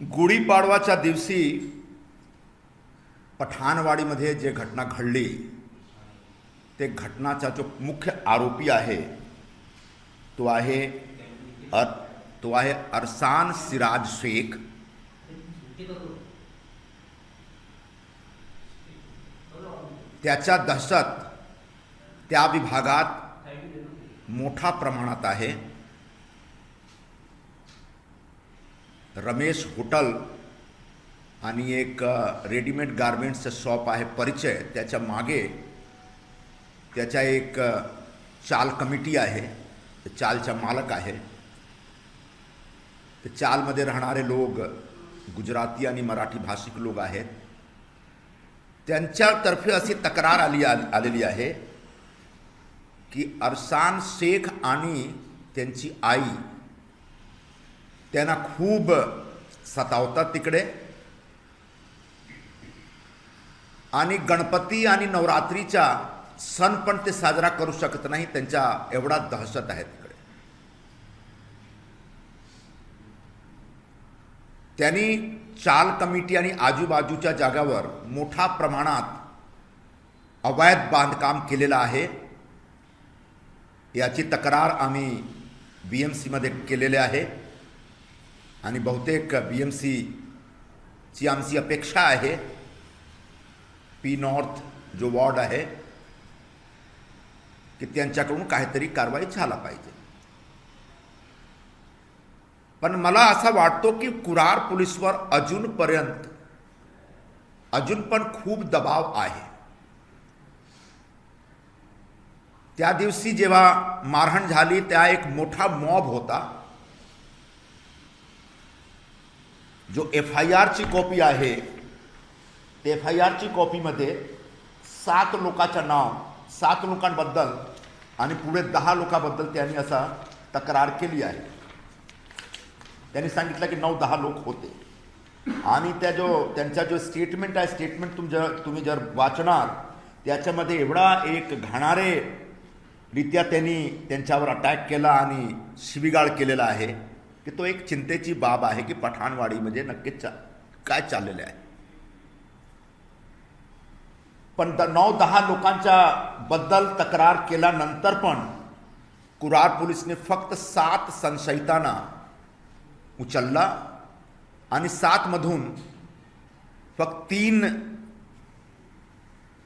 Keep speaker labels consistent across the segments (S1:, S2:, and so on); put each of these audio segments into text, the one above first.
S1: गुढीपाडवाच्या दिवशी पठाणवाडीमध्ये जे घटना घडली ते घटनाचा जो मुख्य आरोपी आहे तो आहे अरसान सिराज शेख। त्याच्या दहशत त्या विभागात मोठ्या प्रमाणात आहे। रमेश होटल आणि एक रेडीमेड गारमेंट्सचं शॉप आहे परिचय, त्याच्या मागे त्याच्या एक चाल कमिटी आहे, चालचा मालक आहे। ते चालमध्ये राहणारे लोक गुजराती आणि मराठी भाषिक लोक आहेत। त्यांच्यातर्फे अशी तक्रार आलेली आहे की अरसान शेख आणि त्यांची आई त्यांना खूप सतावतात तिकडे, आणि गणपती आणि नवरात्रीचा सण पण ते साजरा करू शकत नाही। त्यांच्या एवढा दहशत आहे तिकडे। त्यांनी चाल कमिटी आणि आजूबाजूच्या जागावर मोठ्या प्रमाणात अवैध बांधकाम केलेलं आहे। याची तक्रार आम्ही BMC मध्ये केलेली आहे आणि बहुतेक BMC ची आमची अपेक्षा आहे, P नॉर्थ जो वॉर्ड आहे, की त्यांच्याकडून काहीतरी कारवाई झाला पाहिजे। पण मला असं वाटतो की कुरार पोलीसवर अजून पण खूप दबाव आहे। त्या दिवशी जेव्हा मारहाण झाली त्या एक मोठा मॉब होता। जो FIR ची कॉपी आहे, ते FIR ची कॉपीमध्ये 7 लोकांचं नाव, 7 लोकांबद्दल आणि पुढे 10 लोकांबद्दल त्यांनी असा तक्रार केली आहे। त्यांनी सांगितलं की 9-10 लोक होते आणि त्यांचा जो स्टेटमेंट आहे, स्टेटमेंट तुम्ही जर वाचणार त्याच्यामध्ये एवढा एक घाणारे रीत्या त्यांनी त्यांच्यावर अटॅक केला आणि शिवीगाळ केलेला आहे की तो एक चिंतेची बाब आहे की पठाणवाडीमध्ये नक्कीच काय चाललेले आहे। पण 9-10 लोकांच्या बद्दल तक्रार केल्यानंतर पण कुरार पोलिसने फक्त 7 संशयितांना उचलला आणि 7 मधून फक्त 3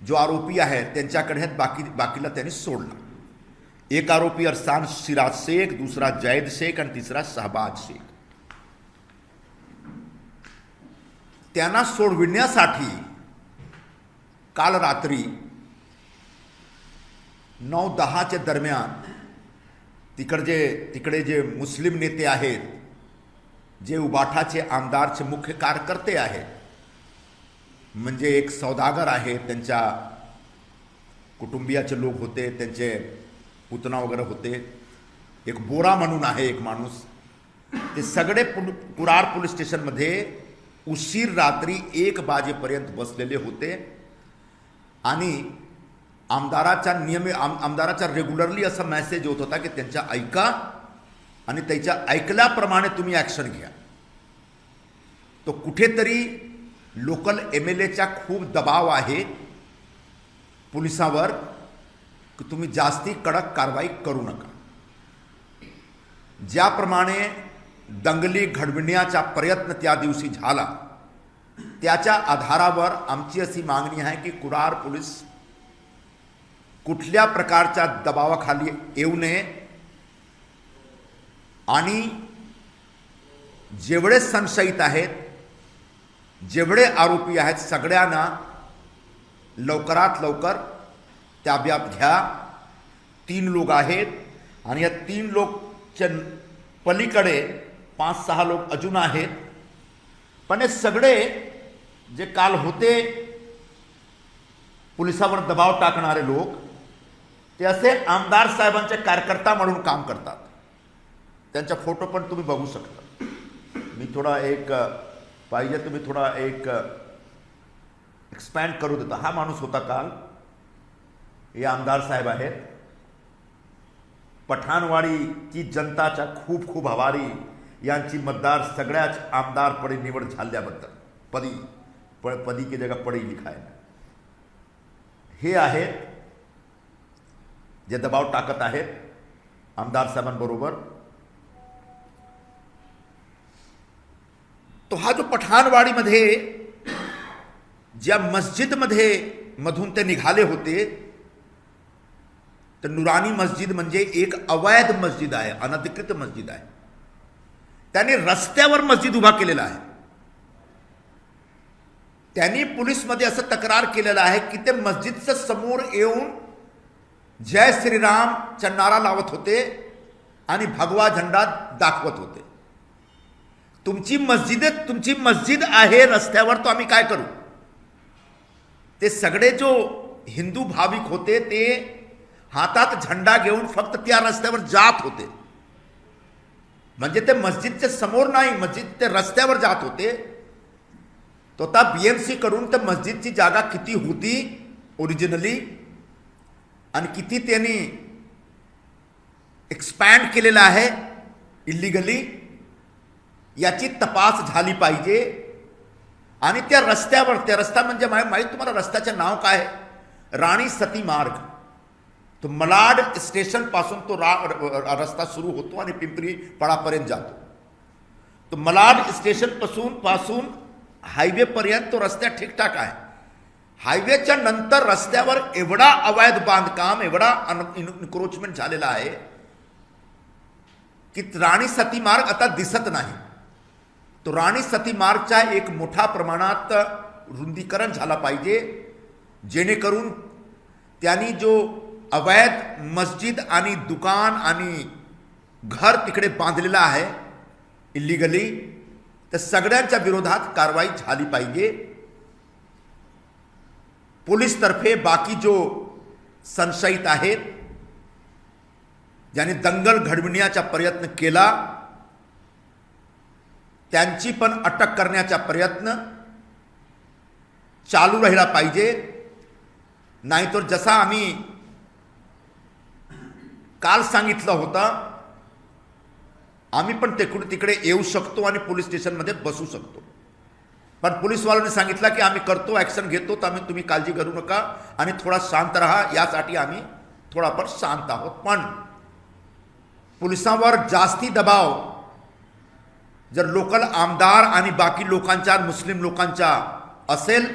S1: जो आरोपी आहेत त्यांच्याकडे बाकीला त्यांनी सोडला। एक आरोपी अरसान सिराज शेख, दूसरा जैद शेख आणि तिसरा शहबाज शेख। त्यांना सोडविण्यासाठी काल रात्री 9-10 दरम्यान तिकडे जे मुस्लिम नेते आहेत, जे उबाठाचे आमदारचे मुख्य कार्यकर्ते आहेत, म्हणजे एक सौदागर आहे, त्यांच्या कुटुंबियाचे लोक होते, त्यांचे पुतना वगैरे होते, एक बोरा म्हणून आहे एक माणूस, ते सगळे कुरार पोलीस स्टेशनमध्ये उशीर रात्री 1 वाजेपर्यंत बसलेले होते आणि आमदाराचा रेग्युलरली असा मेसेज होत होता की त्यांच्या ऐका आणि त्याच्या ऐकल्याप्रमाणे तुम्ही ॲक्शन घ्या। तो कुठेतरी लोकल MLAचा खूप दबाव आहे पोलिसांवर की तुम्ही जास्ती कडक कारवाई करू नका। ज्याप्रमाणे दंगली घडविण्याचा प्रयत्न त्या दिवशी झाला त्याच्या आधारावर आमची अशी मागणी आहे की कुरार पोलीस कुठल्या प्रकारच्या दबावाखाली येऊ नये आणि जेवढे संशयित आहेत, जेवढे आरोपी आहेत, सगळ्यांना लवकरात लवकर ताब्यात घ्या। 3 लोक आहेत आणि या 3 लोकच्या पलीकडे 5-6 लोक अजून आहेत। पण हे सगळे जे काल होते पोलिसांवर दबाव टाकणारे लोक, ते असे आमदार साहेबांचे कार्यकर्ता म्हणून काम करतात। त्यांचा फोटो पण तुम्ही बघू शकता। मी थोडा एक पाहिजे तुम्ही थोडा एक एक्सपॅन्ड करू देता। हा माणूस होता काल, हे आमदार साहेब आहेत। पठाणवाडीची जनताचा खूप खूप आभारी यांची मतदार सगळ्याच आमदारपदी निवड झाल्याबद्दल पदी की जगह पढी लिखा है, हे आहेत जे दबाव टाकत आहेत आमदार साहेबांबरोबर. तो हा जो पठाणवाडीमध्ये ज्या मस्जिदमध्ये मधून ते निघाले होते, तर नुरानी मस्जिद म्हणजे एक अवैध मस्जिद आहे, अनधिकृत मस्जिद आहे. त्याने रस्त्यावर मस्जिद उभा केलेला आहे. त्यांनी पोलीसमध्ये असं तक्रार केलेलं आहे की ते मस्जिदच्या समोर येऊन जय श्रीरामचा नारा लावत होते आणि भगवा झेंडा दाखवत होते. तुमची मस्जिद आहे रस्त्यावर, तो आम्ही काय करू. ते सगळे जो हिंदू भाविक होते ते हातात झेंडा घेऊन फक्त त्या रस्त्यावर जात होते. म्हणजे ते मस्जिदच्या समोर नाही, मस्जिद ते रस्त्यावर जात होते. तो आता बीएमसी कडून त्या मस्जिदची जागा किती होती ओरिजिनली आणि किती त्यांनी एक्सपॅन्ड केलेला आहे इल्लीगली, याची तपास झाली पाहिजे. आणि त्या रस्त्यावर, त्या रस्ता म्हणजे माहीत तुम्हाला रस्त्याचे नाव काय, राणी सती मार्ग. तो मलाड स्टेशन पासून तो रस्ता सुरू होतो आणि पिंपरी पडापर्यंत जातो. तो मलाड स्टेशन पासून हायवे पर्यंत तो रस्ता ठीकठाक आहे. हायवेच्या नंतर रस्त्यावर एवढा अवैध बांधकाम, एवढा इन्क्रोचमेंट झालेला आहे की राणी सती मार्ग आता दिसत नाही. तो राणी सती मार्गचा एक मोठ्या प्रमाणात रुंदीकरण झाला पाहिजे, जेणेकरून त्यांनी जो अवैध मस्जिद आणि दुकान आणि घर तिकडे बांधलेला आहे इल्लीगली, तर सगळ्यांच्या विरोधात कारवाई झाली पाहिजे. पोलीसतर्फे बाकी जो संशयित आहेत ज्यांनी दंगल घडविण्याचा प्रयत्न केला, त्यांची पण अटक करण्याचा प्रयत्न चालू राहिला पाहिजे. नाहीतर जसा आम्ही काल सांगितलं होतं, आम्ही पण तिकडे येऊ शकतो आणि पोलीस स्टेशनमध्ये बसू शकतो. पण पोलीसवाल्यांनी सांगितलं की आम्ही करतो, ॲक्शन घेतो, तर तुम्ही काळजी करू नका आणि थोडा शांत राहा. यासाठी आम्ही थोडाफार शांत आहोत. पण पोलिसांवर जास्ती दबाव जर लोकल आमदार आणि बाकी लोकांचा, मुस्लिम लोकांचा असेल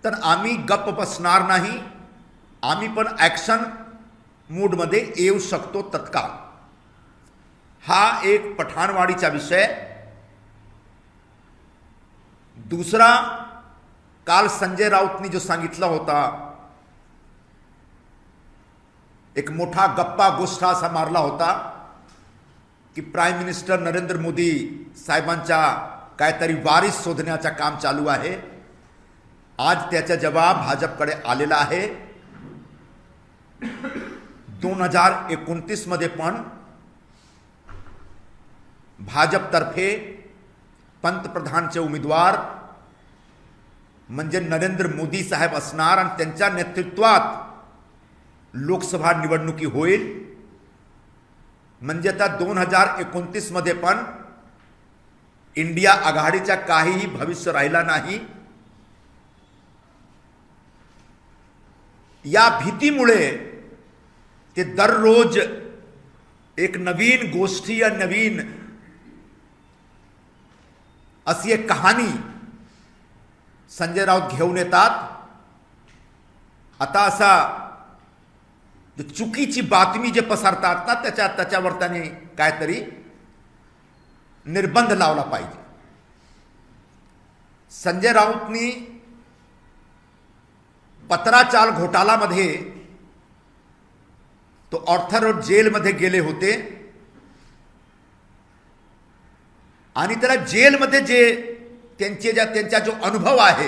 S1: तर आम्ही गप्प बसणार नाही. आम्ही पण ॲक्शन मूडमध्ये येऊ शकतो तत्काळ. हा एक पठाणवाडीचा विषय. दुसरा, काल संजय राऊतनी जो सांगितला होता, एक मोठा गप्पा गोष्टा असा मारला होता की प्राईम मिनिस्टर नरेंद्र मोदी साहेबांच्या काहीतरी वारीस शोधण्याचं काम चालू आहे. आज त्याचा जवाब भाजपकडे आलेला आहे. 2029 मध्ये पण भाजपतर्फे पंतप्रधानचे उमेदवार म्हणजे नरेंद्र मोदी साहेब असणार आणि त्यांच्या नेतृत्वात लोकसभा निवडणुकी होईल. म्हणजे आता 2029 मध्ये पण इंडिया आघाडीचा काहीही भविष्य राहिला नाही. या भीतीमुळे ते दररोज एक नवीन गोष्टी आणि नवीन अशी एक कहाणी संजय राऊत घेऊन येतात. आता असा चुकीची बातमी जे पसरतात ना, त्याच्यावर त्याने काहीतरी निर्बंध लावला पाहिजे. संजय राऊतनी पत्राचाल घोटाळामध्ये तो ऑर्थर रोड जेलमध्ये गेले होते आणि त्याला जेलमध्ये जे त्यांचा जो अनुभव आहे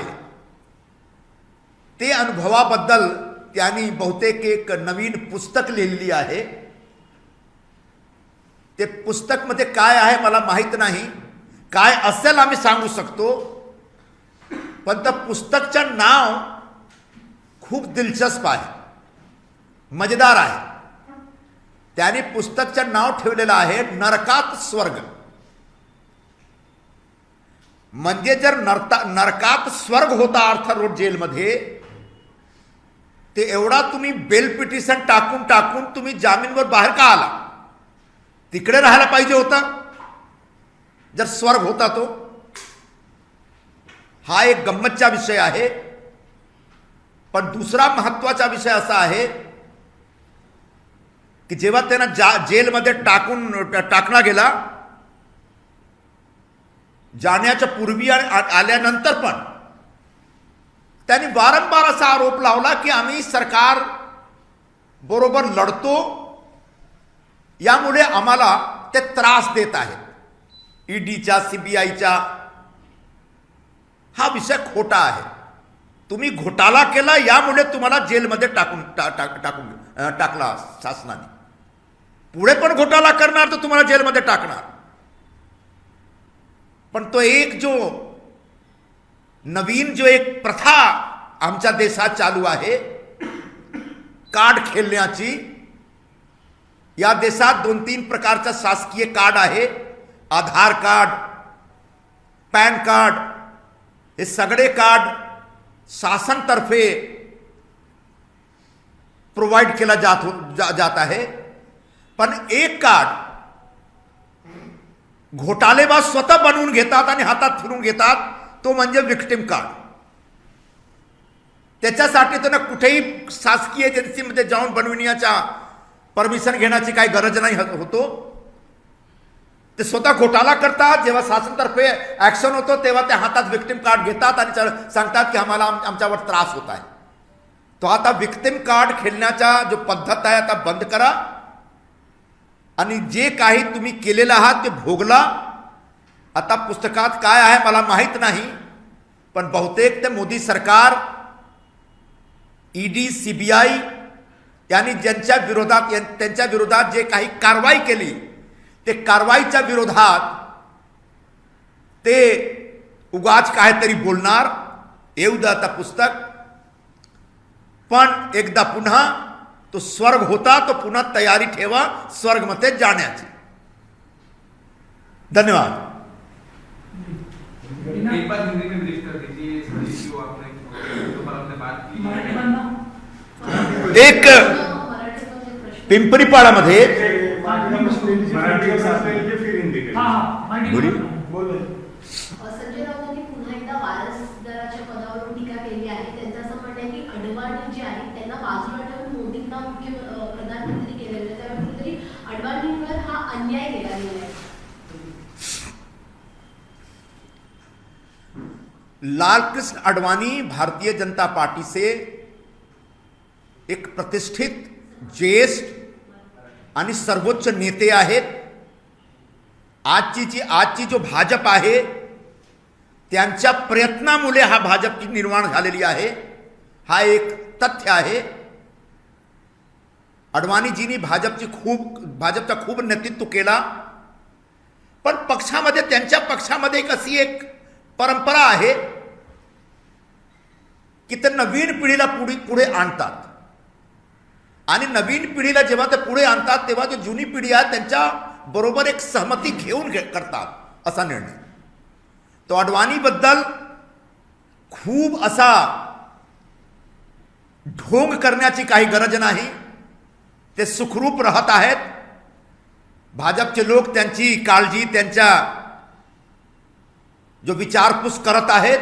S1: ते अनुभवाबद्दल त्यांनी बहुतेक एक नवीन पुस्तक लिहिलेली आहे. ते पुस्तकमध्ये काय आहे मला माहित नाही, काय असेल आम्ही सांगू शकतो, पण त्या पुस्तकचं नाव खूप दिलचस्प आहे, मजेदार आहे. त्याने पुस्तकचं नाव ठेवलेलं आहे नरकात स्वर्ग. म्हणजे जर नरकात स्वर्ग होता आर्थर रोड जेलमध्ये, ते एवढा तुम्ही बेल पिटिशन टाकून टाकून तुम्ही जामीनवर बाहेर का आला? तिकडे राहायला पाहिजे होता जर स्वर्ग होता तो. हा एक गंमतचा विषय आहे. पण दुसरा महत्वाचा विषय असा आहे की जेव्हा त्यांना जेलमध्ये टाकला गेला, जाण्याच्या पूर्वी आल्यानंतर पण त्यांनी वारंवार असा आरोप लावला की आम्ही सरकार बरोबर लढतो, यामुळे आम्हाला ते त्रास देत आहेत. ईडीच्या, सीबीआयच्या. हा विषय खोटा आहे. तुम्ही घोटाळा केला, यामुळे तुम्हाला जेलमध्ये टाकला शासनाने. पुढे पण घोटाळा करणार तर तुम्हाला जेलमध्ये टाकणार. पण तो एक जो नवीन एक प्रथा आमच्या देशात चालू आहे कार्ड खेळण्याची. या देशात 2-3 प्रकारचा शासकीय कार्ड आहे. आधार कार्ड, पॅन कार्ड, हे सगळे कार्ड शासनतर्फे प्रोवाइड केला जात आहे. पण एक कार्ड घोटाळेबाज स्वतः बनवून घेतात आणि हातात फिरून घेतात, तो म्हणजे विक्टिम कार्ड. त्याच्यासाठी त्यांना कुठेही शासकीय एजन्सीमध्ये जाऊन बनविण्याचा परमिशन घेण्याची काही गरज नाही होतो. ते स्वतः घोटाळा करतात. जेव्हा शासनातर्फे ऍक्शन होतो तेव्हा ते हातात विक्टिम कार्ड घेतात आणि सांगतात की आम्हाला आमच्यावर त्रास होत आहे. तो आता विक्टिम कार्ड खेळण्याचा जो पद्धत आहे आता बंद करा आणि जे काही तुम्ही केलेलं आहात ते भोगला. आता पुस्तकात काय आहे मला माहित नाही, पण बहुतेक ते मोदी सरकार, ईडी, सीबीआय यांनी त्यांच्या विरोधात जे काही कारवाई केली, ते कारवाईच्या विरोधात ते उगाच काहीतरी बोलणार. येऊ द्या आता पुस्तक. पण एकदा पुन्हा तो स्वर्ग होता, तो पुन्हा तयारी ठेवा स्वर्गमध्ये जाण्याची. धन्यवाद.
S2: एक बार हिंदी में ब्रीफ कर दीजिए जो आपने जो पर आपने बात की.
S1: एक पिंपरीपाडामध्ये
S3: संजय राऊतांनी पुन्हा एकदा वारसदाराच्या पदावरून टीका केली आहे. त्यांचं असं म्हणणं आहे की अडवाणी जे आहेत त्यांना बाजूला ठेवून मोदींना मुख्य प्रधानमंत्री केलेलं, त्यामुळे कुठेतरी अडवाणींवर हा अन्याय केला गेला आहे.
S1: लालकृष्ण आडवाणी भारतीय जनता पार्टी से एक प्रतिष्ठित, ज्येष्ठ आणि सर्वोच्च नेते आहेत. आजची जो भाजप आहे त्यांच्या प्रयत्नामुळे हा भाजपची निर्माण झालेली आहे. हा एक तथ्य आहे. अडवाणीजींनी भाजपचा खूप नेतृत्व केला. पण पक्षामध्ये, त्यांच्या पक्षामध्ये एक अशी एक परंपरा आहे की ते नवीन पिढीला पुढे आणतात आणि नवीन पिढीला जेव्हा ते पुढे आणतात तेव्हा जो जुनी पिढी आहे त्यांच्या बरोबर एक सहमती घेऊन करतात असा निर्णय. तो अडवाणीबद्दल खूप असा ढोंग करण्याची काही गरज नाही. ते सुखरूप राहत आहेत. भाजपचे लोक त्यांची काळजी, त्यांच्या जो विचारपूस करत आहेत.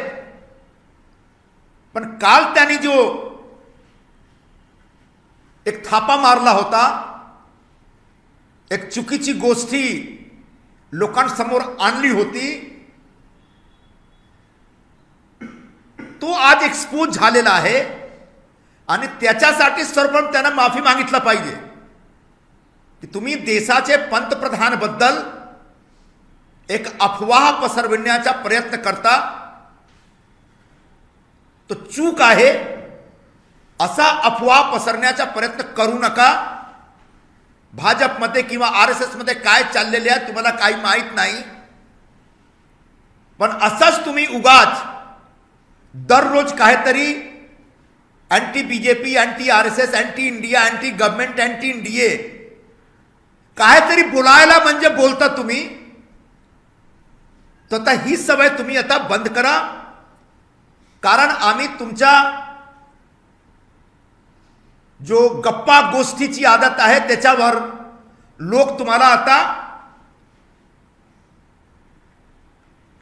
S1: पण काल त्यांनी जो एक थापा मारला होता, एक चुकीची गोष्टी लोकांसमोर आणली होती, तो आज एक्सपोज झालेला आहे आणि त्याच्यासाठी सर्वप्रथम त्यांना माफी मागितलं पाहिजे की तुम्ही देशाचे पंतप्रधान बद्दल एक अफवाह पसरविण्याचा प्रयत्न करता. तो चूक आहे. असा अफवा पसरण्याचा प्रयत्न करू नका. भाजपमध्ये किंवा RSS मध्ये काय चाललेले आहे तुम्हाला काही माहित नाही. पण असंच तुम्ही उगाच दररोज काहीतरी anti BJP, anti RSS, anti India, anti government, anti India काहीतरी बोलायला म्हणजे बोलता तुम्ही, तर आता ही सवय तुम्ही आता बंद करा. कारण आम्ही तुमच्या जो गप्पा गोष्टीची आदत आहे त्याच्यावर लोक तुम्हाला आता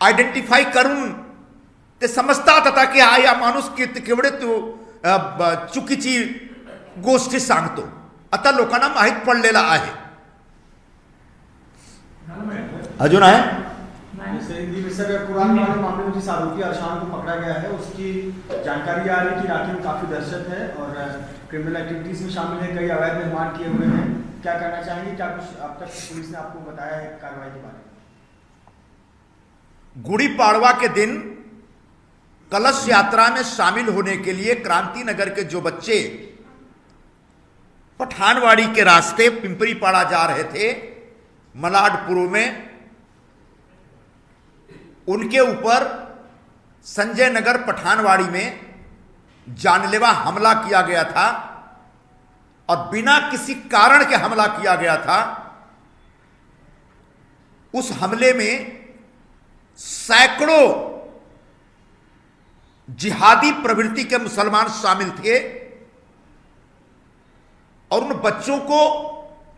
S1: आयडेंटिफाय करून ते समजतात आता की हा या माणूस केवढे चुकीची गोष्टी सांगतो. आता लोकांना माहीत पडलेला आहे. अजून आहे
S4: सर, कुरान वाले मामले में जिस आरोपी अरशान को पकड़ा गया है उसकी जानकारी आ रही है कि इलाके में काफी दहशत है और क्रिमिनल एक्टिविटीज में शामिल है, कई अवैध निर्माण किए हुए हैं. क्या कहना चाहेंगे? क्या कुछ अब तक पुलिस ने आपको बताया है कार्रवाई के बारे में?
S1: गुड़ी पाड़वा के दिन कलश यात्रा में शामिल होने के लिए क्रांति नगर के जो बच्चे पठानवाड़ी के रास्ते पिंपरी पाड़ा जा रहे थे मलाडपुर में, उनके ऊपर संजय नगर पठानवाड़ी में जानलेवा हमला किया गया था और बिना किसी कारण के हमला किया गया था. उस हमले में सैकड़ों जिहादी प्रवृत्ति के मुसलमान शामिल थे और उन बच्चों को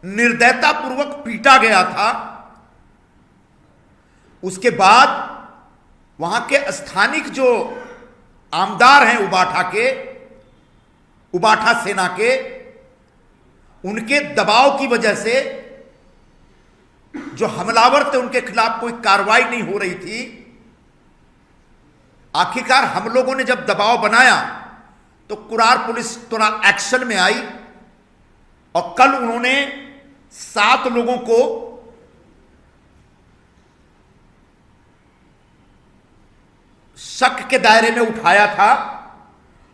S1: निर्दयतापूर्वक पीटा गया था. उसके बाद वहां के स्थानिक जो आमदार हैं उबाठा सेना के, उनके दबाव की वजह से जो हमलावर थे उनके खिलाफ कोई कार्रवाई नहीं हो रही थी. आखिरकार हम लोगों ने जब दबाव बनाया तो कुरार पुलिस तुरंत एक्शन में आई और कल उन्होंने 7 लोगों को शक के दायरे में उठाया था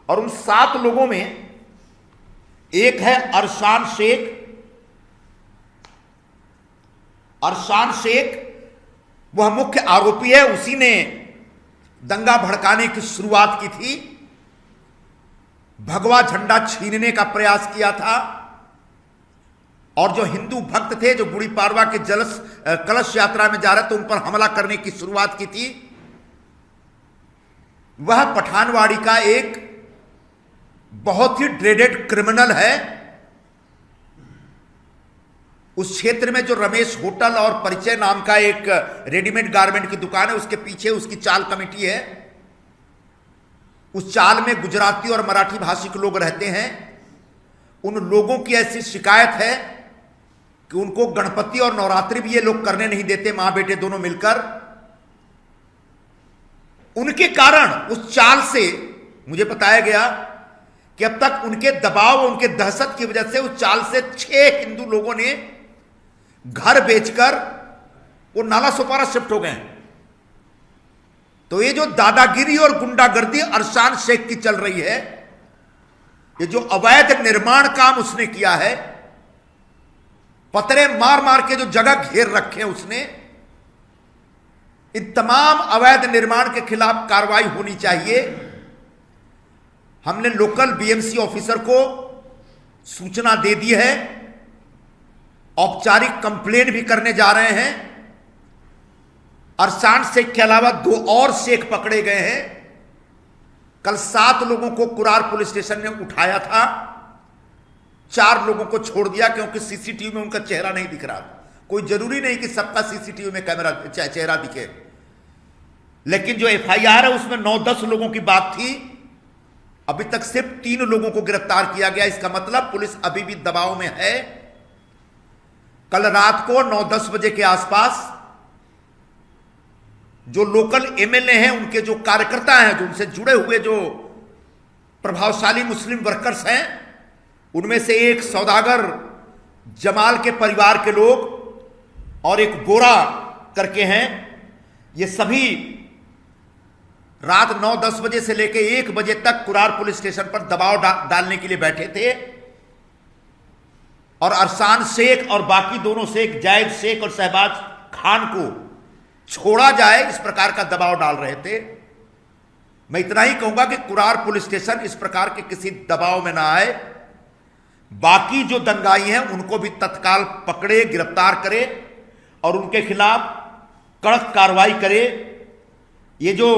S1: और उन 7 लोगों में एक है अरशान शेख. अरशान शेख वह मुख्य आरोपी है. उसी ने दंगा भड़काने की शुरुआत की थी, भगवा झंडा छीनने का प्रयास किया था और जो हिंदू भक्त थे जो गुड़ी पाड़वा के कलश यात्रा में जा रहे थे उन पर हमला करने की शुरुआत की थी. वह पठानवाड़ी का एक बहुत ही ड्रेडेड क्रिमिनल है. उस क्षेत्र में जो रमेश होटल और परिचय नाम का एक रेडीमेड गारमेंट की दुकान है, उसके पीछे उसकी चाल कमेटी है. उस चाल में गुजराती और मराठी भाषी लोग रहते हैं. उन लोगों की ऐसी शिकायत है कि उनको गणपति और नवरात्रि भी ये लोग करने नहीं देते, मां बेटे दोनों मिलकर. उनके कारण उस चाल से मुझे बताया गया कि अब तक उनके दबाव और उनके दहशत की वजह से उस चाल से 6 हिंदू लोगों ने घर बेचकर वो नाला सोपारा शिफ्ट हो गए. तो ये जो दादागिरी और गुंडागर्दी अरशान शेख की चल रही है, ये जो अवैध निर्माण काम उसने किया है, पतरे मार मार के जो जगह घेर रखे हैं उसने, इन तमाम अवैध निर्माण के खिलाफ कार्रवाई होनी चाहिए. हमने लोकल बीएमसी ऑफिसर को सूचना दे दी है, औपचारिक कंप्लेन भी करने जा रहे हैं. अरशान शेख के अलावा 2 और शेख पकड़े गए हैं. कल 7 लोगों को कुरार पुलिस स्टेशन ने उठाया था, 4 लोगों को छोड़ दिया क्योंकि सीसीटीवी में उनका चेहरा नहीं दिख रहा. कोई जरूरी नहीं कि सबका सीसीटीवी में चेहरा दिखे, लेकिन जो एफआईआर है उसमें 9-10 लोगों की बात थी. अभी तक सिर्फ 3 लोगों को गिरफ्तार किया गया. इसका मतलब पुलिस अभी भी दबाव में है. कल रात को 9-10 बजे के आसपास जो लोकल एमएलए हैं, उनके जो कार्यकर्ता हैं, जो उनसे जुड़े हुए जो प्रभावशाली मुस्लिम वर्कर्स हैं, उनमें से एक सौदागर जमाल के परिवार के लोग और एक गोरा करके हैं, ये सभी रात 9-10 बजे से लेकर 1 बजे तक कुरार पुलिस स्टेशन पर दबाव डालने के लिए बैठे थे और अरशान शेख और बाकी दोनों शेख, जायद शेख और शहबाज खान को छोड़ा जाए इस प्रकार का दबाव डाल रहे थे. मैं इतना ही कहूंगा कि कुरार पुलिस स्टेशन इस प्रकार के किसी दबाव में ना आए. बाकी जो दंगाई हैं उनको भी तत्काल पकड़े, गिरफ्तार करे और उनके खिलाफ कड़क कार्रवाई करे। ये जो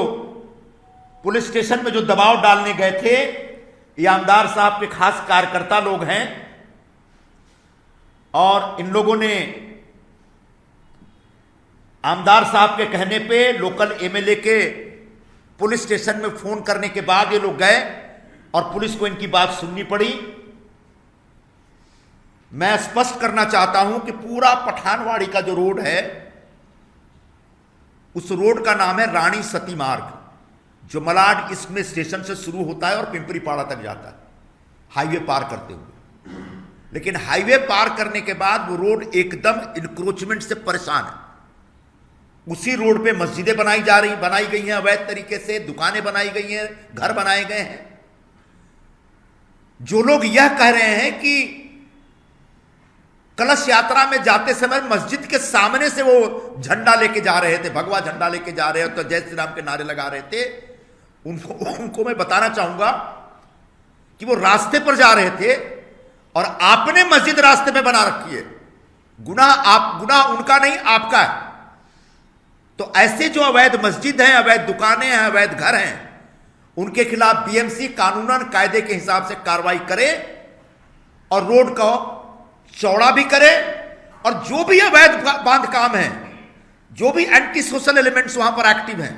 S1: पुलिस स्टेशन में जो दबाव डालने गए थे, ये आमदार साहब के खास कार्यकर्ता लोग हैं और इन लोगों ने आमदार साहब के कहने पे लोकल एमएलए के पुलिस स्टेशन में फोन करने के बाद ये लोग गए और पुलिस को इनकी बात सुननी पड़ी। मैं स्पष्ट करना चाहता हूं कि पूरा पठानवाड़ी का जो रोड है, उस रोड का नाम है रानी सती मार्ग, जो मलाड इसमें स्टेशन से शुरू होता है और पिंपरीपाड़ा तक जाता है हाईवे पार करते हुए। लेकिन हाईवे पार करने के बाद वो रोड एकदम इंक्रोचमेंट से परेशान है। उसी रोड पे मस्जिदें बनाई गई हैं अवैध तरीके से, दुकानें बनाई गई हैं, घर बनाए गए हैं। जो लोग यह कह रहे हैं कि कलश यात्रा में जाते समय मस्जिद के सामने से वो झंडा लेके जा रहे थे, भगवा झंडा लेके जा रहे हो तो जय श्री राम के नारे लगा रहे थे, उनको मैं बताना चाहूंगा कि वो रास्ते पर जा रहे थे और आपने मस्जिद रास्ते पे बना रखी है। गुनाह उनका नहीं, आपका है। तो ऐसे जो अवैध मस्जिद हैं, अवैध दुकानें हैं, अवैध घर हैं, उनके खिलाफ बीएमसी कानूनन कायदे के हिसाब से कार्रवाई करे और रोड को चौड़ा भी करे और जो भी अवैध बांध काम है, जो भी एंटी सोशल एलिमेंट्स वहां पर एक्टिव हैं,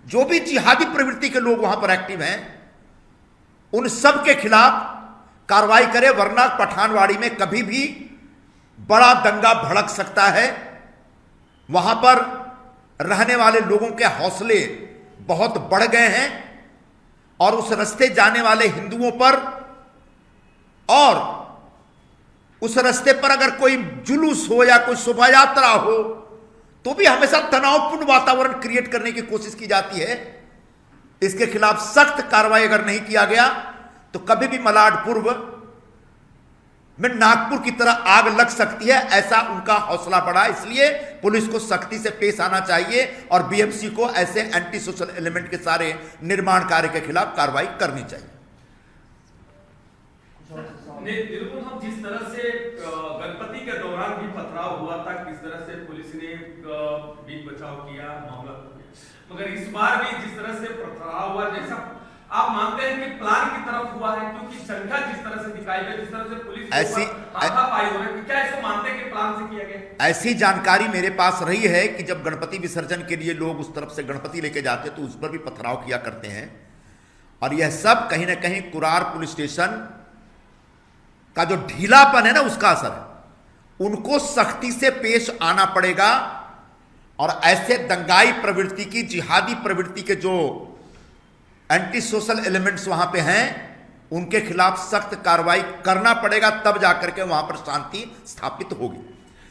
S1: जो भी जिहादी प्रवृत्ति के लोग वहां पर एक्टिव हैं, उन सब के खिलाफ कार्रवाई करे, वरना पठानवाड़ी में कभी भी बड़ा दंगा भड़क सकता है। वहां पर रहने वाले लोगों के हौसले बहुत बढ़ गए हैं और उस रास्ते जाने वाले हिंदुओं पर और उस रास्ते पर अगर कोई जुलूस हो या कोई शोभा यात्रा हो तो भी हमेशा तनावपूर्ण वातावरण क्रिएट करने की कोशिश की जाती है। इसके खिलाफ सख्त कार्रवाई अगर नहीं किया गया तो कभी भी मलाड पूर्व में नागपुर की तरह आग लग सकती है, ऐसा उनका हौसला बढ़ा। इसलिए पुलिस को सख्ती से पेश आना चाहिए और बीएमसी को ऐसे एंटी सोशल एलिमेंट के सारे निर्माण कार्य के खिलाफ कार्रवाई करनी चाहिए।
S5: बिल्कुल, हम जिस तरह से गणपति के दौरान भी पथराव हुआ था, किस तरह से पुलिस ने बीच बचाव किया, मामला हो गया, मगर इस बार भी जिस तरह से पथराव हुआ, जैसा आप मानते हैं कि प्लान की तरफ हुआ है? क्योंकि संख्या जिस तरह से दिखाई गई, जिस तरह से पुलिस हाथापाई हो रही है, क्या इसको मानते हैं कि प्लान से किया गया?
S1: ऐसी जानकारी मेरे पास रही है कि जब गणपति विसर्जन के लिए लोग उस तरफ से गणपति लेके जाते तो उस पर भी पथराव किया करते हैं और यह सब कहीं ना कहीं कुरार पुलिस स्टेशन का जो ढीलापन है ना, उसका असर है। उनको सख्ती से पेश आना पड़ेगा और ऐसे दंगाई प्रवृत्ति की, जिहादी प्रवृत्ति के जो एंटी सोशल एलिमेंट्स वहां पे हैं, उनके खिलाफ सख्त कार्रवाई करना पड़ेगा, तब जाकर के वहां पर शांति स्थापित होगी।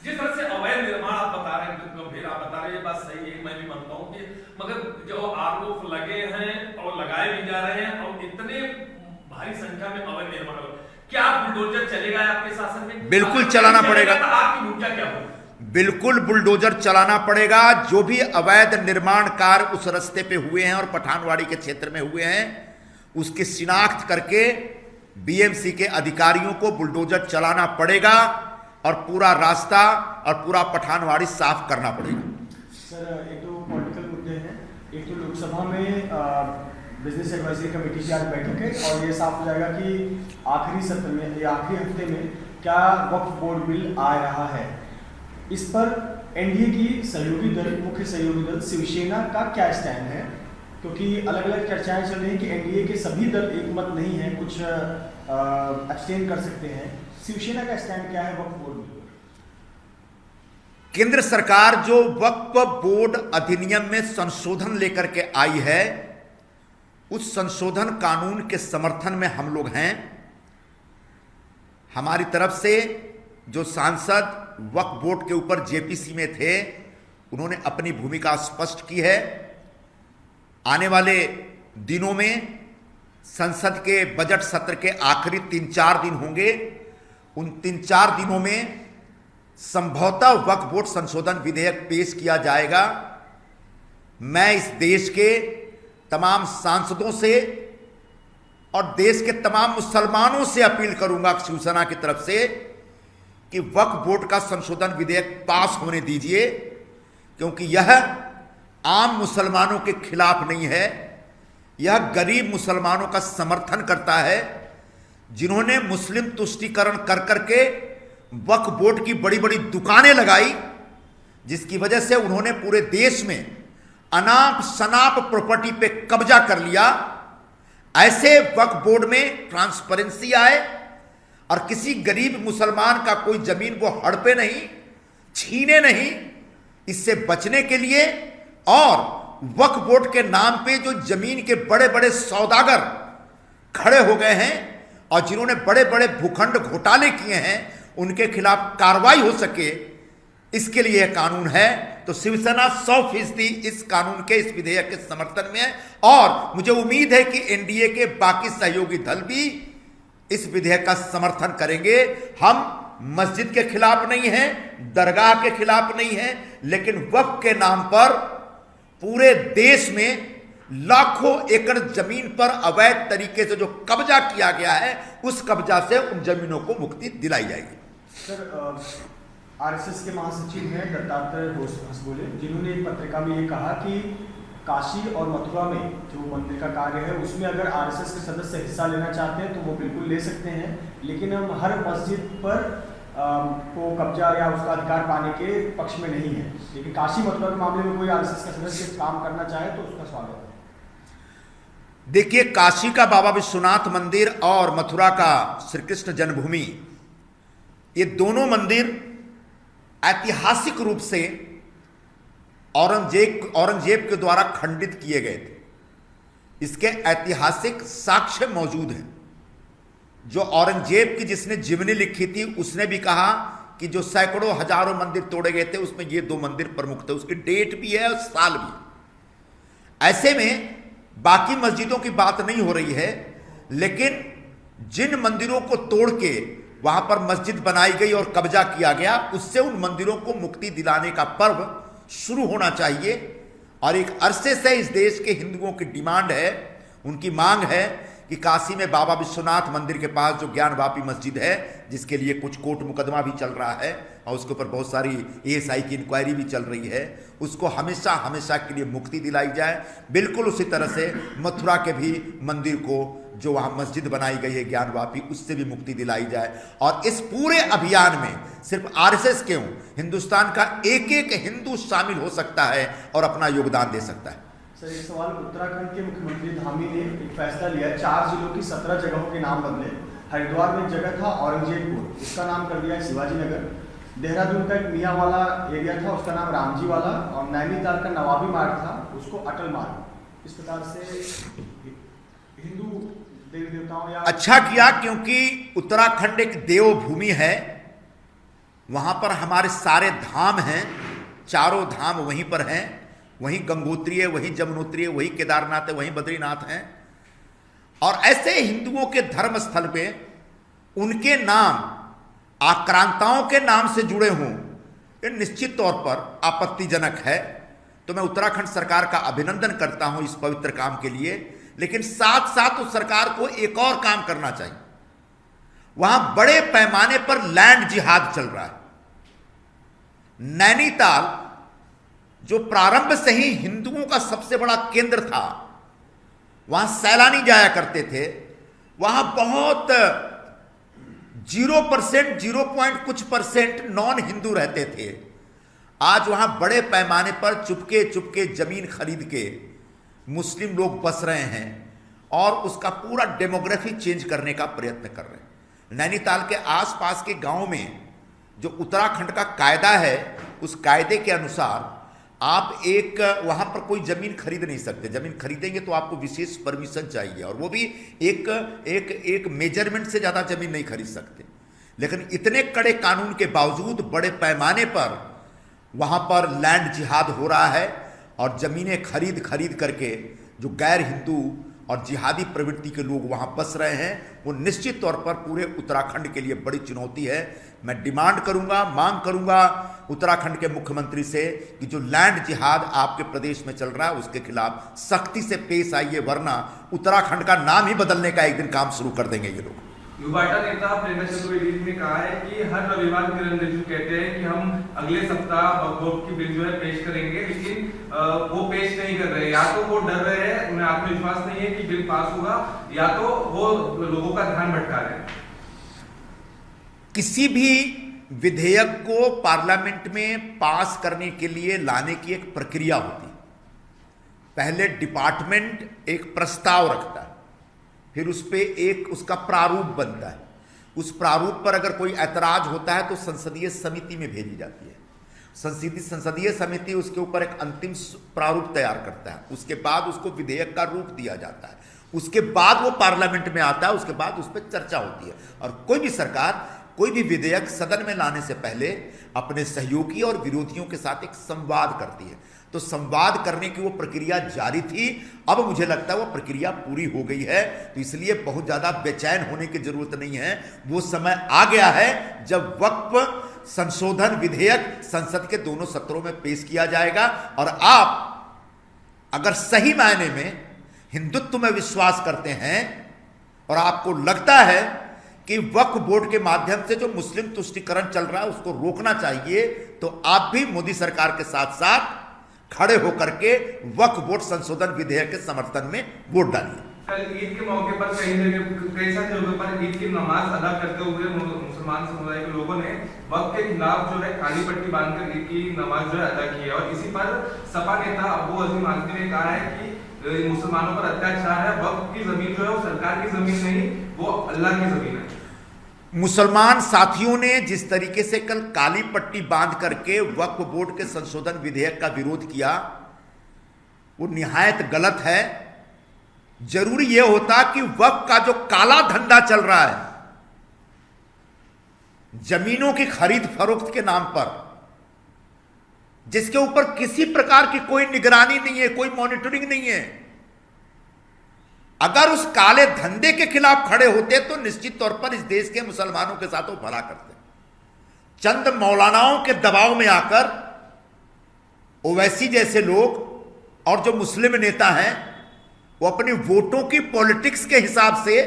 S5: जिस तरह से अवैध निर्माण आप बता रहे हैं, गंभीर आप बता रहे हैं, ये बात सही है, मैं भी मानता हूं कि मगर जो आरोप लगे हैं और लगाए भी जा रहे हैं और इतने भारी संख्या में अवैध निर्माण, क्या बुलडोजर चलेगा आपके शासन में?
S1: बिल्कुल चलाना पड़ेगा।
S5: तो आपकी भूमिका क्या होगी?
S1: बिल्कुल बुलडोजर चलाना पड़ेगा। जो भी अवैध निर्माण कार्य उस रास्ते पे हुए हैं और पठानवाड़ी के क्षेत्र में हुए हैं, उसकी शिनाख्त करके बीएमसी के अधिकारियों को बुलडोजर चलाना पड़ेगा और पूरा रास्ता और पूरा पठानवाड़ी साफ करना पड़ेगा।
S4: सर, एक तो पॉलिटिकल मुद्दे हैं, एक तो लोकसभा में बिजनेस एडवाइजरी कमेटी की आज बैठक है और ये साफ हो जाएगा कि आखिरी सत्र में या आखिरी हफ्ते में क्या वक्फ बोर्ड बिल आ रहा है। इस पर एनडीए की सहयोगी दल, मुख्य सहयोगी दल शिवसेना का क्या स्टैंड है? क्योंकि अलग अलग चर्चाएं चल रही हैं कि एनडीए के सभी दल एकमत नहीं है, कुछ एब्सटेन कर सकते हैं। शिवसेना का स्टैंड क्या है वक्फ बोर्ड बिल?
S1: केंद्र सरकार जो वक्फ बोर्ड अधिनियम में संशोधन लेकर के आई है, उस संशोधन कानून के समर्थन में हम लोग हैं। हमारी तरफ से जो सांसद वक्फ बोर्ड के ऊपर जेपीसी में थे, उन्होंने अपनी भूमिका स्पष्ट की है। आने वाले दिनों में संसद के बजट सत्र के आखिरी 3-4 दिन होंगे। उन 3-4 दिनों में संभवतः वक्फ बोर्ड संशोधन विधेयक पेश किया जाएगा। मैं इस देश के तमाम सांसदों से और देश के तमाम मुसलमानों से अपील करूंगा शिवसेना की तरफ से कि वक्फ बोर्ड का संशोधन विधेयक पास होने दीजिए, क्योंकि यह आम मुसलमानों के खिलाफ नहीं है, यह गरीब मुसलमानों का समर्थन करता है, जिन्होंने मुस्लिम तुष्टीकरण कर करके वक्फ बोर्ड की बड़ी बड़ी दुकानें लगाई, जिसकी वजह से उन्होंने पूरे देश में अनाप शनाप प्रॉपर्टी पे कब्जा कर लिया। ऐसे वक्फ बोर्ड में ट्रांसपेरेंसी आए और किसी गरीब मुसलमान का कोई जमीन वो हड़पे नहीं, छीने नहीं। इससे बचने के लिए और वक्फ बोर्ड के नाम पे जो जमीन के बड़े बड़े सौदागर खड़े हो गए हैं और जिन्होंने बड़े बड़े भूखंड घोटाले किए हैं, उनके खिलाफ कार्रवाई हो सके, इसके लिए यह कानून है। तो शिवसेना 100% इस कानून के, इस विधेयक के समर्थन में है और मुझे उम्मीद है कि एनडीए के बाकी सहयोगी दल भी इस विधेयक का समर्थन करेंगे। हम मस्जिद के खिलाफ नहीं हैं, दरगाह के खिलाफ नहीं हैं, लेकिन वक्फ के नाम पर पूरे देश में लाखों एकड़ जमीन पर अवैध तरीके से जो कब्जा किया गया है, उस कब्जा से उन जमीनों को मुक्ति दिलाई जाएगी।
S4: सर, आरएसएस के महासचिव हैं दत्तात्रेय हसबोले, जिन्होंने एक पत्रिका में ये कहा कि काशी और मथुरा में जो मंदिर का कार्य है उसमें अगर आरएसएस के सदस्य हिस्सा लेना चाहते हैं तो वो बिल्कुल ले सकते हैं, लेकिन हम हर मस्जिद पर को कब्जा या उसका अधिकार पाने के पक्ष में नहीं है। लेकिन काशी मथुरा के मामले में कोई आरएसएस का सदस्य काम करना चाहे तो उसका स्वागत है।
S1: देखिए, काशी का बाबा विश्वनाथ मंदिर और मथुरा का श्री कृष्ण जन्मभूमि, ये दोनों मंदिर ऐतिहासिक रूप से औरंगजेब के द्वारा खंडित किए गए थे। इसके ऐतिहासिक साक्ष्य मौजूद हैं। जो औरंगजेब की जिसने जीवनी लिखी थी, उसने भी कहा कि जो सैकड़ों हजारों मंदिर तोड़े गए थे उसमें ये 2 मंदिर प्रमुख थे। उसकी डेट भी है और साल भी है। ऐसे में बाकी मस्जिदों की बात नहीं हो रही है, लेकिन जिन मंदिरों को तोड़ के वहां पर मस्जिद बनाई गई और कब्जा किया गया, उससे उन मंदिरों को मुक्ति दिलाने का पर्व शुरू होना चाहिए। और एक अरसे से इस देश के हिंदुओं की डिमांड है, उनकी मांग है कि काशी में बाबा विश्वनाथ मंदिर के पास जो ज्ञानवापी मस्जिद है, जिसके लिए कुछ कोर्ट मुकदमा भी चल रहा है और उसके ऊपर बहुत सारी एएसआई की इंक्वायरी भी चल रही है, उसको हमेशा हमेशा के लिए मुक्ति दिलाई जाए। बिल्कुल उसी तरह से मथुरा के भी मंदिर को, जो वहाँ मस्जिद बनाई गई है ज्ञानवापी, उससे भी मुक्ति दिलाई जाए। और इस पूरे अभियान में सिर्फ आरएसएस क्यों, हिंदुस्तान का एक एक हिंदू शामिल हो सकता है और अपना योगदान दे सकता है।
S4: सर, एक सवाल, उत्तराखंड के मुख्यमंत्री धामी ने एक फैसला लिया, 4 जिलों की 17 जगहों के नाम बदले। हरिद्वार में एक जगह था औरंगजेबपुर, उसका नाम कर दिया है शिवाजी नगर। देहरादून का एक मियाँ वाला एरिया था, उसका नाम रामजी वाला। और नैनीताल का नवाबी मार्ग था, उसको अटल मार्ग। इस प्रकार से हिंदू देवी देवताओं या
S1: अच्छा किया, क्योंकि उत्तराखंड एक देवभूमि है। वहां पर हमारे सारे धाम हैं, चारों धाम वहीं पर हैं। वहीं गंगोत्री है, वहीं जमुनोत्री है, वहीं केदारनाथ है, वहीं बद्रीनाथ है। और ऐसे हिंदुओं के धर्म स्थल पे उनके नाम आक्रांताओं के नाम से जुड़े हों, ये निश्चित तौर पर आपत्तिजनक है। तो मैं उत्तराखंड सरकार का अभिनंदन करता हूं इस पवित्र काम के लिए, लेकिन साथ साथ उस सरकार को एक और काम करना चाहिए। वहां बड़े पैमाने पर लैंड जिहाद चल रहा है। नैनीताल जो प्रारंभ से ही हिंदुओं का सबसे बड़ा केंद्र था, वहां सैलानी जाया करते थे, वहां बहुत 0%, 0 कुछ परसेंट नॉन हिंदू रहते थे। आज वहां बड़े पैमाने पर चुपके चुपके जमीन खरीद के मुस्लिम लोग बस रहे हैं और उसका पूरा डेमोग्राफी चेंज करने का प्रयत्न कर रहे हैं। नैनीताल के आसपास के गांव में जो उत्तराखंड का कायदा है, उस कायदे के अनुसार आप एक वहां पर कोई जमीन खरीद नहीं सकते। जमीन खरीदेंगे तो आपको विशेष परमिशन चाहिए, और वो भी एक मेजरमेंट से ज्यादा जमीन नहीं खरीद सकते। लेकिन इतने कड़े कानून के बावजूद बड़े पैमाने पर वहां पर लैंड जिहाद हो रहा है और जमीनें खरीद करके जो गैर हिंदू और जिहादी प्रवृत्ति के लोग वहां बस रहे हैं, वो निश्चित तौर पर पूरे उत्तराखंड के लिए बड़ी चुनौती है। मैं डिमांड करूंगा, मांग करूंगा उत्तराखंड के मुख्यमंत्री से कि जो लैंड जिहाद आपके प्रदेश में चल रहा है उसके खिलाफ सख्ती से पेश आइए, वरना उत्तराखंड का नाम ही बदलने का एक दिन काम शुरू कर देंगे ये लोग।
S2: युवाटा नेता प्रेरणा चतुर्वेदी ने कहा है कि हर रविवार किरण रिजिजू कहते हैं कि हम अगले सप्ताह वक्फ की बिल जो है पेश करेंगे, लेकिन वो पेश नहीं कर रहे। या तो वो डर रहे हैं, उन्हें आत्मविश्वास नहीं है कि बिल पास होगा, या तो वो लोगों का ध्यान भटका रहे हैं।
S1: किसी भी विधेयक को पार्लियामेंट में पास करने के लिए लाने की एक प्रक्रिया होती है। पहले डिपार्टमेंट एक प्रस्ताव रखता है, फिर उस पर एक उसका प्रारूप बनता है। उस प्रारूप पर अगर कोई ऐतराज होता है तो संसदीय समिति में भेजी जाती है। संसदीय समिति उसके ऊपर एक अंतिम प्रारूप तैयार करता है। उसके बाद उसको विधेयक का रूप दिया जाता है। उसके बाद वो पार्लियामेंट में आता है। उसके बाद उस पर चर्चा होती है। और कोई भी सरकार कोई भी विधेयक सदन में लाने से पहले अपने सहयोगी और विरोधियों के साथ एक संवाद करती है। तो संवाद करने की वो प्रक्रिया जारी थी। अब मुझे लगता है वो प्रक्रिया पूरी हो गई है, तो इसलिए बहुत ज्यादा बेचैन होने की जरूरत नहीं है। वो समय आ गया है जब वक्फ संशोधन विधेयक संसद के दोनों सत्रों में पेश किया जाएगा। और आप अगर सही मायने में हिंदुत्व में विश्वास करते हैं और आपको लगता है कि वक्फ बोर्ड के माध्यम से जो मुस्लिम तुष्टीकरण चल रहा है उसको रोकना चाहिए, तो आप भी मोदी सरकार के साथ साथ खड़े होकर के वक्फ बोर्ड संशोधन विधेयक के समर्थन में वोट डालिए।
S2: कल ईद के मौके पर कई सारे जगहों पर ईद की नमाज अदा करते हुए मुसलमान समुदाय के लोगों ने वक्फ के खिलाफ जो है काली पट्टी बांधकर ईद की नमाज जो है अदा की है। और इसी पर सपा नेता अबू अजीम आजमी ने कहा है कि मुसलमानों पर अत्याचार है, वक्फ की जमीन जो है वो सरकार की जमीन नहीं, वो अल्लाह की जमीन है।
S1: मुसलमान साथियों ने जिस तरीके से कल काली पट्टी बांध करके वक्फ बोर्ड के संशोधन विधेयक का विरोध किया वो निहायत गलत है। जरूरी यह होता कि वक्फ का जो काला धंधा चल रहा है जमीनों की खरीद फरोख्त के नाम पर, जिसके ऊपर किसी प्रकार की कोई निगरानी नहीं है, कोई मॉनिटरिंग नहीं है, अगर उस काले धंधे के खिलाफ खड़े होते तो निश्चित तौर पर इस देश के मुसलमानों के साथ वो भला करते। चंद मौलानाओं के दबाव में आकर ओवैसी जैसे लोग और जो मुस्लिम नेता हैं वो अपनी वोटों की पॉलिटिक्स के हिसाब से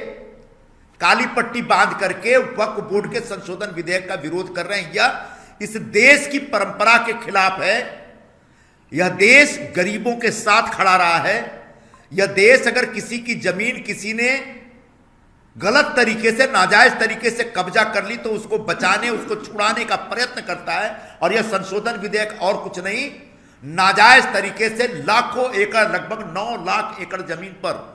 S1: काली पट्टी बांध करके वक्फ बोर्ड के संशोधन विधेयक का विरोध कर रहे हैं। यह इस देश की परंपरा के खिलाफ है। यह देश गरीबों के साथ खड़ा रहा है। यह देश अगर किसी की जमीन किसी ने गलत तरीके से, नाजायज तरीके से कब्जा कर ली तो उसको बचाने, उसको छुड़ाने का प्रयत्न करता है। और यह संशोधन विधेयक और कुछ नहीं, नाजायज तरीके से लाखों एकड़, लगभग 9 लाख एकड़ जमीन पर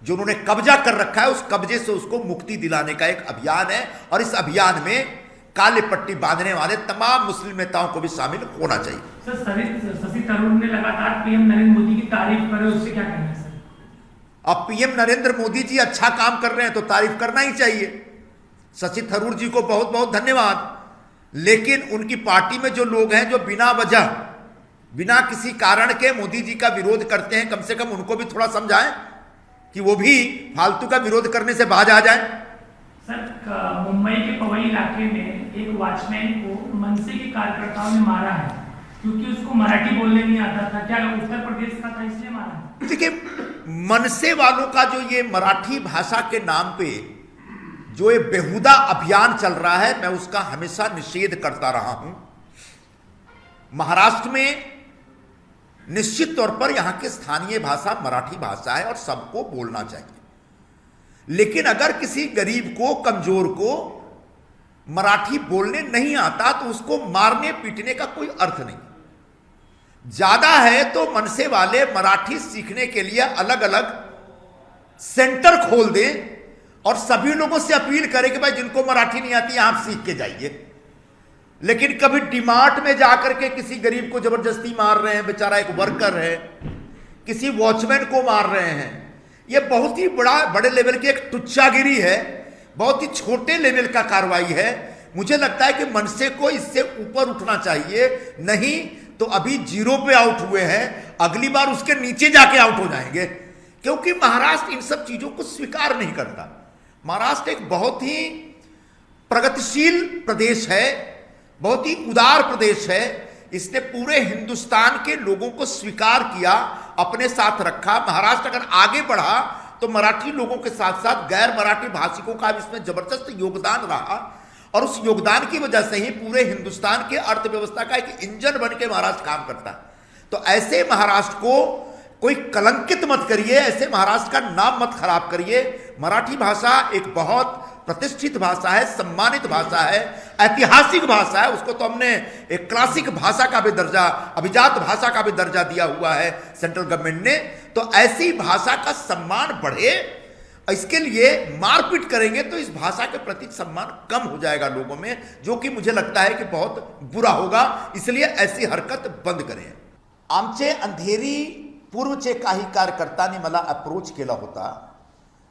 S1: जो उन्होंने कब्जा कर रखा है, उस कब्जे से उसको मुक्ति दिलाने का एक अभियान है। और इस अभियान में काले पट्टी बांधने वाले तमाम मुस्लिम नेताओं को भी शामिल होना चाहिए।
S6: सर, शशि थरूर ने लगातार पीएम नरेंद्र मोदी की तारीफ करे, उससे क्या कहना है सर?
S1: अब पीएम नरेंद्र मोदी जी अच्छा काम कर रहे हैं तो तारीफ करना ही चाहिए। शशि थरूर जी को बहुत बहुत धन्यवाद। लेकिन उनकी पार्टी में जो लोग हैं जो बिना वजह, बिना किसी कारण के मोदी जी का विरोध करते हैं, कम से कम उनको भी थोड़ा समझाएं कि वो भी फालतू का विरोध करने से बाज आ जाए।
S6: सर, मुंबई के पवई इलाके में एक वॉचमैन को मनसे के कार्यकर्ताओं ने मारा है क्योंकि उसको मराठी बोलने नहीं आता था। क्या उत्तर प्रदेश का था इसलिए मारा?
S1: देखिए, मनसे वालों का जो ये मराठी भाषा के नाम पे जो ये बेहुदा अभियान चल रहा है, मैं उसका हमेशा निषेध करता रहा हूं। महाराष्ट्र में निश्चित तौर पर यहां की स्थानीय भाषा मराठी भाषा है और सबको बोलना चाहिए। लेकिन अगर किसी गरीब को, कमजोर को मराठी बोलने नहीं आता तो उसको मारने पीटने का कोई अर्थ नहीं। ज्यादा है तो मनसे वाले मराठी सीखने के लिए अलग अलग सेंटर खोल दें और सभी लोगों से अपील करें कि भाई जिनको मराठी नहीं आती आप सीख के जाइए। लेकिन कभी डीमार्ट में जाकर के किसी गरीब को जबरदस्ती मार रहे हैं, बेचारा एक वर्कर है, किसी वॉचमैन को मार रहे हैं। यह बहुत ही बड़े लेवल की एक टुच्चागिरी है, बहुत ही छोटे लेवल का कार्रवाई है। मुझे लगता है कि मनसे को इससे ऊपर उठना चाहिए, नहीं तो अभी 0 पे आउट हुए हैं, अगली बार उसके नीचे जाके आउट हो जाएंगे। क्योंकि महाराष्ट्र इन सब चीजों को स्वीकार नहीं करता। महाराष्ट्र एक बहुत ही प्रगतिशील प्रदेश है, बहुत ही उदार प्रदेश है। इसने पूरे हिंदुस्तान के लोगों को स्वीकार किया, अपने साथ रखा। महाराष्ट्र अगर आगे बढ़ा तो मराठी लोगों के साथ साथ गैर मराठी भाषिकों का भी इसमें जबरदस्त योगदान रहा, और उस योगदान की वजह से ही पूरे हिंदुस्तान के अर्थव्यवस्था का एक इंजन बन के महाराष्ट्र काम करता है। तो ऐसे महाराष्ट्र को कोई कलंकित मत करिए, ऐसे महाराष्ट्र का नाम मत खराब करिए। मराठी भाषा एक बहुत प्रतिष्ठित भाषा है, सम्मानित भाषा है, ऐतिहासिक भाषा है। उसको तो हमने एक क्लासिक भाषा का भी दर्जा, अभिजात भाषा का भी दर्जा दिया हुआ है सेंट्रल गवर्नमेंट ने। तो ऐसी भाषा का सम्मान बढ़े, इसके लिए मारपीट करेंगे तो इस भाषा के प्रति सम्मान कम हो जाएगा लोगों में, जो कि मुझे लगता है कि बहुत बुरा होगा। इसलिए ऐसी हरकत बंद करें। आमचे अंधेरी पूर्वचे काही कार्यकर्त्यांनी मला अप्रोच केला होता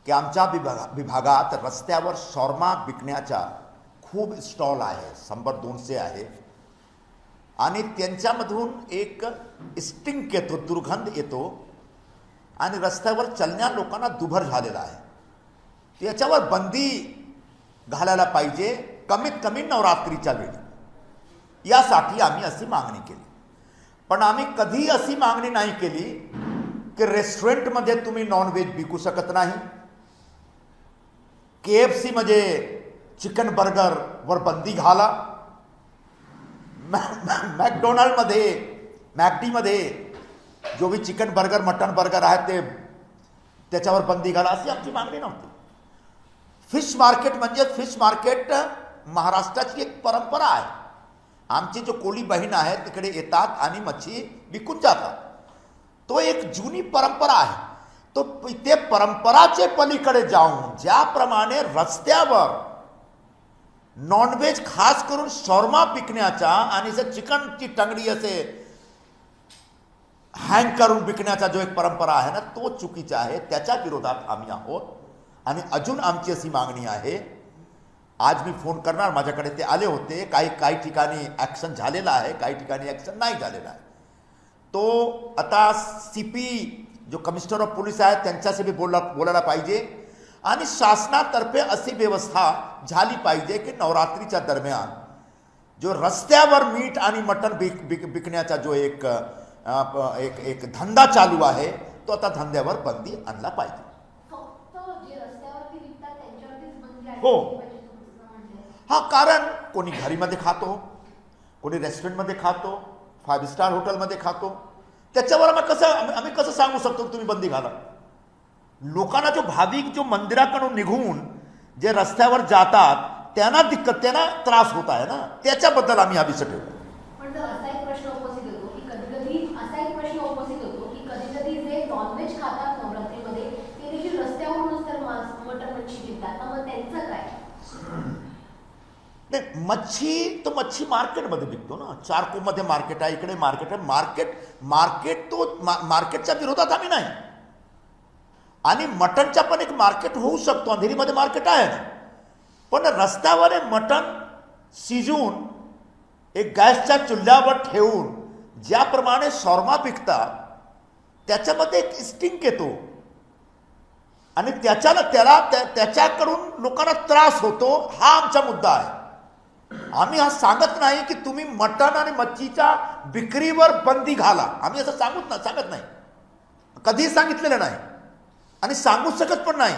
S1: की आमच्या विभागात रस्त्यावर शॉर्मा विकण्याचा खूप स्टॉल आहे, 100-200 आहे, आणि त्यांच्यामधून एक स्टिंक येतो, दुर्गंध येतो, आणि रस्त्यावर चलण्या लोकांना दुभर झालेला आहे। त्याच्यावर बंदी घालायला पाहिजे, कमीत कमी नवरात्रीच्या वेळी। यासाठी आम्ही अशी मागणी केली। पण आम्ही कधी अशी मागणी नाही केली की रेस्टॉरंटमध्ये तुम्ही नॉनव्हेज विकू शकत नाही, KFC मध्ये चिकन बर्गर वर बंदी घाला, मॅकडोनाल्डमध्ये, मॅकडीमध्ये जो भी चिकन बर्गर मटन बर्गर आहे त्याच्यावर बंदी घाला, अशी आमची मागणी नव्हती। फिश मार्केट म्हणजे फिश मार्केट महाराष्ट्राची एक परंपरा आहे। आमची जो कोळी बहीण आहे तिकडे येतात आणि मच्छी विकून जातात, तो एक जुनी परंपरा आहे। तो ते परंपराचे पलीकडे जाऊन ज्याप्रमाणे रस्त्यावर नॉनव्हेज खास करून शॉर्मा विकण्याचा आणि चिकनची टंगडी असे हँग करून विकण्याचा जो एक परंपरा आहे ना, तो चुकीचा आहे। त्याच्या विरोधात आम्ही आहोत आणि अजून आमची अशी मागणी आहे। आज मी फोन करणार, माझ्याकडे ते आले होते, काही ठिकाणी ॲक्शन झालेला आहे, काही ठिकाणी ॲक्शन नाही झालेला आहे। तो आता CP जो कमिशनर ऑफ पोलीस आहे त्यांच्याशी भी बोलायला पाहिजे, आणि शासनातर्फे अशी व्यवस्था झाली पाहिजे की नवरात्रीच्या दरम्यान जो रस्त्यावर मीठ आणि मटण विकण्याचा जो एक धंदा चालू आहे, तो आता धंद्यावर बंदी आणला पाहिजे।
S3: फक्त जे रस्त्यावरती विकतात त्यांच्यावरतीच बंदी आहे
S1: हो।
S3: पाहिजे तुमचं म्हणणं आहे।
S1: हा, कारण कोणी घरीमध्ये खातो, कोणी रेस्टॉरंटमध्ये खातो, 5 स्टार हॉटेलमध्ये खातो, त्याच्यावर आम्ही कसं सांगू शकतो तुम्ही बंदी घाला? लोकांना जो भाविक जो मंदिराकडून निघून जे रस्त्यावर जातात त्यांना दिक्कत, त्यांना त्रास होत आहे ना, त्याच्याबद्दल आम्ही हा विषय ठेवतो।
S3: पण जर असा एक प्रश्न उपस्थित होतो की कधी-कधी जे नॉनव्हेज खातात नवरात्रीमध्ये ते देखील रस्त्यावरूनच तर मटण मच्छी घेतात, मग त्यांचं काय?
S1: नाही, मच्छी मार्केटमध्ये विकतो ना, चारकोमध्ये मार्केट आहे, इकडे मार्केट आहे। मार्केटच्या विरोधात आम्ही नाही, आणि मटनच्या पण एक मार्केट होऊ शकतो, अंधेरीमध्ये मार्केट आहे ना, पण रस्त्यावर मटन शिजून एक गॅसच्या चुल्ह्यावर ठेवून ज्याप्रमाणे शॉर्मा विकतात त्याच्यामध्ये एक स्टिंक येतो, आणि त्याच्याकडून लोकांना त्रास होतो। हा आमचा मुद्दा आहे। आम्ही हा सांगत नाही की तुम्ही मटण आणि मच्छीच्या विक्रीवर बंदी घाला, आम्ही असं सांगत नाही, कधीही सांगितलेलं नाही आणि सांगू शकत पण नाही।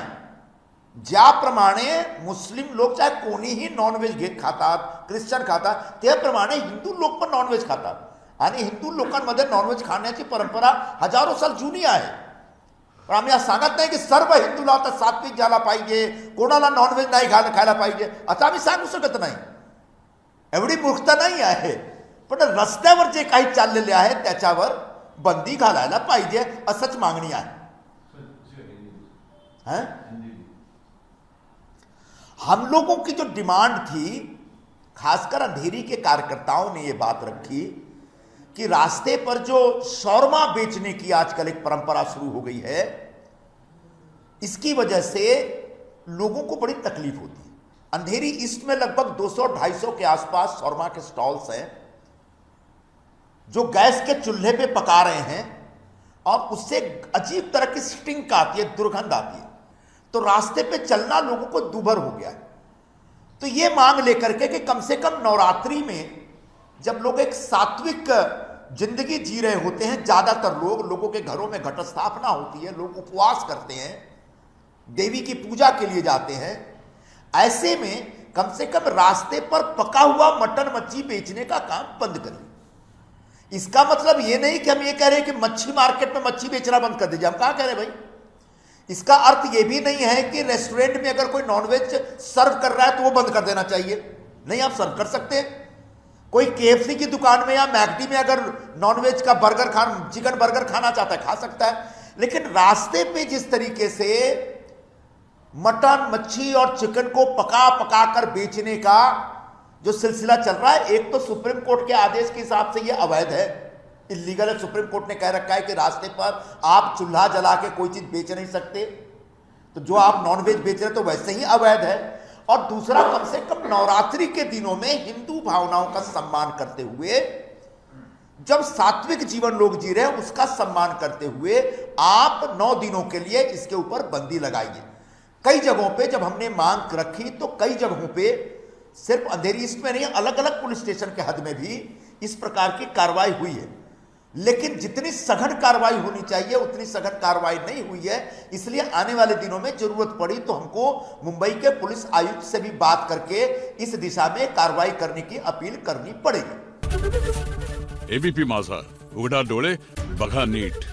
S1: ज्याप्रमाणे मुस्लिम लोक चाहे कोणीही नॉनव्हेज खातात, ख्रिश्चन खातात, त्याप्रमाणे हिंदू लोक पण नॉनव्हेज खातात, आणि हिंदू लोकांमध्ये नॉनव्हेज खाण्याची परंपरा हजारो साल जुनी आहे। पण आम्ही असं सांगत नाही की सर्व हिंदूला आता सात्विक झाला पाहिजे, कोणाला नॉनव्हेज नाही खायला पाहिजे, असं आम्ही सांगू शकत नाही, एवढी मूर्खता नाही आहे। पण रस्त्यावर जे काही चाललेले आहे त्याच्यावर बंदी घालायला पाहिजे, असंच मागणी आहे। हम लोगों की जो डिमांड थी, खासकर अंधेरी के कार्यकर्ताओं ने ये बात रखी कि रास्ते पर जो शॉर्मा बेचने की आजकल एक परंपरा शुरू हो गई है, इसकी वजह से लोगों को बड़ी तकलीफ होती है। अंधेरी ईस्ट में लगभग 200-250 के आसपास शॉर्मा के स्टॉल्स हैं जो गैस के चूल्हे पे पका रहे हैं, और उससे अजीब तरह की स्टिंक आती है, दुर्गंध आती है। तो रास्ते पे चलना लोगों को दूभर हो गया है। तो ये मांग लेकर के कि कम से कम नवरात्रि में जब लोग एक सात्विक जिंदगी जी रहे होते हैं, ज्यादातर लोगों के घरों में घट स्थापना होती है, लोग उपवास करते हैं, देवी की पूजा के लिए जाते हैं, ऐसे में कम से कम रास्ते पर पका हुआ मटन मच्छी बेचने का काम बंद करिए। इसका मतलब ये नहीं कि हम ये कह रहे हैं कि मच्छी मार्केट में मच्छी बेचना बंद कर दीजिए, हम कहां कह रहे हैं भाई। इसका अर्थ ये भी नहीं है कि रेस्टोरेंट में अगर कोई नॉनवेज सर्व कर रहा है तो वो बंद कर देना चाहिए, नहीं, आप सर्व कर सकते हैं। कोई केएफसी की दुकान में या मैकडी में अगर नॉनवेज का चिकन बर्गर खाना चाहता है खा सकता है, लेकिन रास्ते पे जिस तरीके से मटन मच्छी और चिकन को पका कर बेचने का जो सिलसिला चल रहा है, एक तो सुप्रीम कोर्ट के आदेश के हिसाब से ये अवैध है, इलीगल है। सुप्रीम कोर्ट ने कह रखा है कि रास्ते पर आप चूल्हा जला के कोई चीज बेच नहीं सकते, तो जो आप नॉनवेज बेच रहे तो वैसे ही अवैध है। और दूसरा, कम से कम नवरात्रि के दिनों में हिंदू भावनाओं का सम्मान करते हुए, जब सात्विक जीवन लोग जी रहे हैं उसका सम्मान करते हुए आप 9 दिनों के लिए इसके ऊपर बंदी लगाइए। कई जगहों पे जब हमने मांग रखी तो कई जगहों पे सिर्फ अंधेरी ईस्ट में नहीं, अलग अलग पुलिस स्टेशन के हद में भी इस प्रकार की कार्रवाई हुई है, लेकिन जितनी सघन कार्रवाई होनी चाहिए उतनी सघन कार्रवाई नहीं हुई है। इसलिए आने वाले दिनों में जरूरत पड़ी तो हमको मुंबई के पुलिस आयुक्त से भी बात करके इस दिशा में कार्रवाई करने की अपील करनी पड़ेगी।
S7: एबीपी माझा, उघडा डोळे बघा नीट।